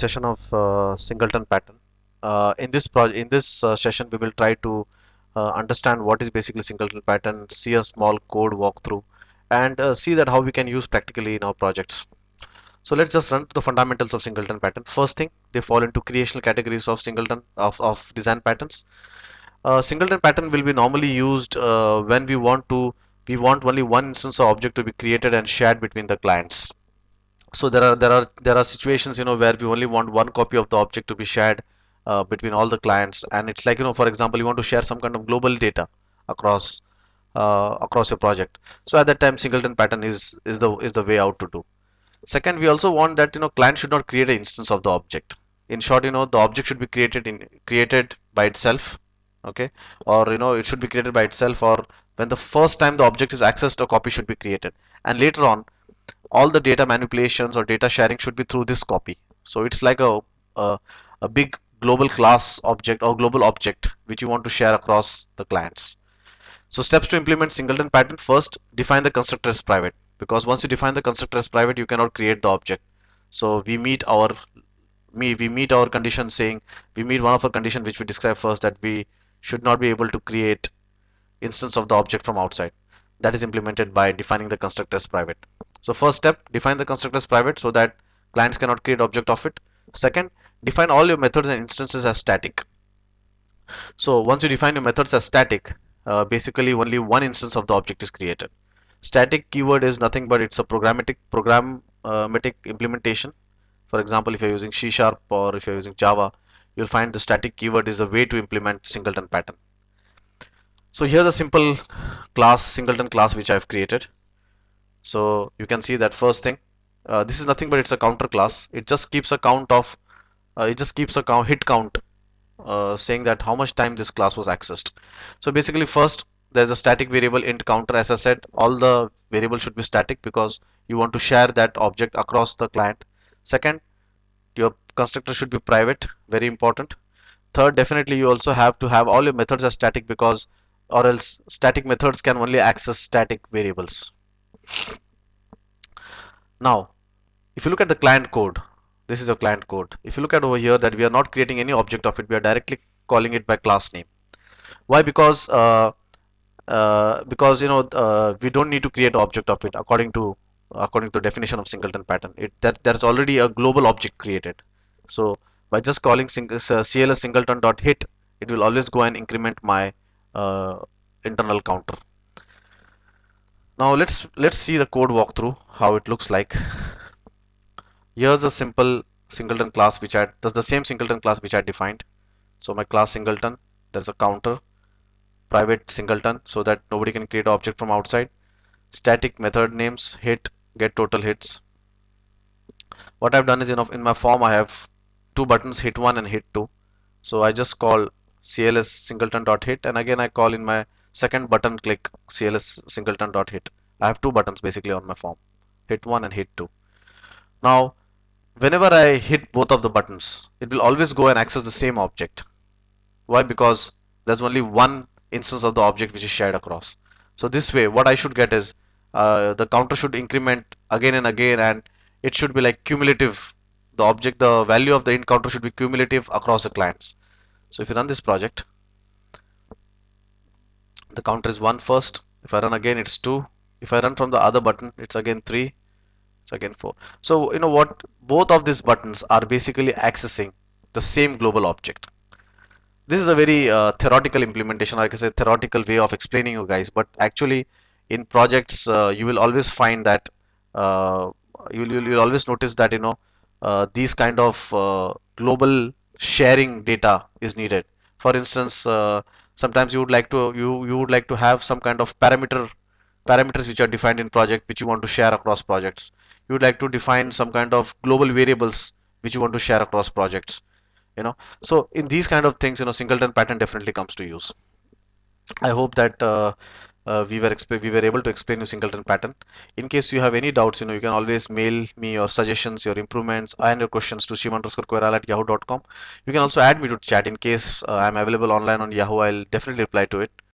Session of Singleton pattern. In this session, we will try to understand what is basically Singleton pattern, see a small code walkthrough, and see that how we can use practically in our projects. So let's just run to the fundamentals of Singleton pattern. First thing, they fall into creational categories of Singleton of design patterns. Singleton pattern will be normally used when we want only one instance of object to be created and shared between the clients. So there are situations where we only want one copy of the object to be shared between all the clients, and it's like for example, you want to share some kind of global data across across your project. So at that time, singleton pattern is the way out to do. Second, we also want that client should not create an instance of the object. In short, the object should be created by itself, okay, or it should be created by itself, or when the first time the object is accessed, a copy should be created, and later on all the data manipulations or data sharing should be through this copy. So it's like a, a big global class object or global object which you want to share across the clients. So steps to implement singleton pattern: first, define the constructor as private, because once you define the constructor as private, you cannot create the object. So we meet our condition, saying we meet one of our condition which we described first, that we should not be able to create instance of the object from outside. That is implemented by defining the constructor as private. So first step, define the constructor as private so that clients cannot create object of it. Second, define all your methods and instances as static. So once you define your methods as static, basically only one instance of the object is created. Static keyword is nothing but it's a programmatic implementation. For example, if you're using C# or if you're using Java, you'll find the static keyword is a way to implement singleton pattern. So here the simple class, singleton class, which I've created. So you can see that first thing, this is nothing but it's a counter class. It just keeps a count of hit count, saying that how much time this class was accessed. So basically, first there's a static variable int counter. As I said, all the variables should be static because you want to share that object across the client. Second, your constructor should be private, very important. Third, definitely you also have to have all your methods as static, because or else static methods can only access static variables. Now, if you look at the client code, this is your client code. If you look at over here, that we are not creating any object of it, we are directly calling it by class name. Why? Because we don't need to create an object of it according to definition of singleton pattern. There's already a global object created. So by just calling cls singleton dot hit, it will always go and increment my internal counter. Now let's see the code walkthrough how it looks like. Here's a simple singleton class which does the same singleton class which I defined. So my class singleton, there's a counter, private singleton, so that nobody can create an object from outside. Static method names, hit, get total hits. What I've done is in my form I have two buttons, hit 1 and hit 2. So I just call cls singleton dot hit, and again I call in my second button click cls singleton dot hit. I have two buttons basically on my form, hit 1 and hit 2. Now whenever I hit both of the buttons, it will always go and access the same object. Why? Because there's only one instance of the object which is shared across. So this way, what I should get is the counter should increment again and again, and it should be like cumulative. The value of the int counter should be cumulative across the clients. So if you run this project, the counter is 1 first. If I run again, it's 2. If I run from the other button, it's again 3. It's again 4. So you know what? Both of these buttons are basically accessing the same global object. This is a very theoretical implementation, like I said, theoretical way of explaining you guys, but actually in projects you will always find that uh, you'll always notice that these kind of global sharing data is needed. For instance, sometimes you would like to have some kind of parameters which are defined in project which you want to share across projects. You would like to define some kind of global variables which you want to share across projects. So in these kind of things, singleton pattern definitely comes to use. I hope that we were able to explain you singleton pattern. In case you have any doubts, you can always mail me your suggestions, your improvements, and your questions to shiv_koiral@yahoo.com. You can also add me to chat in case I'm available online on Yahoo. I'll definitely reply to it.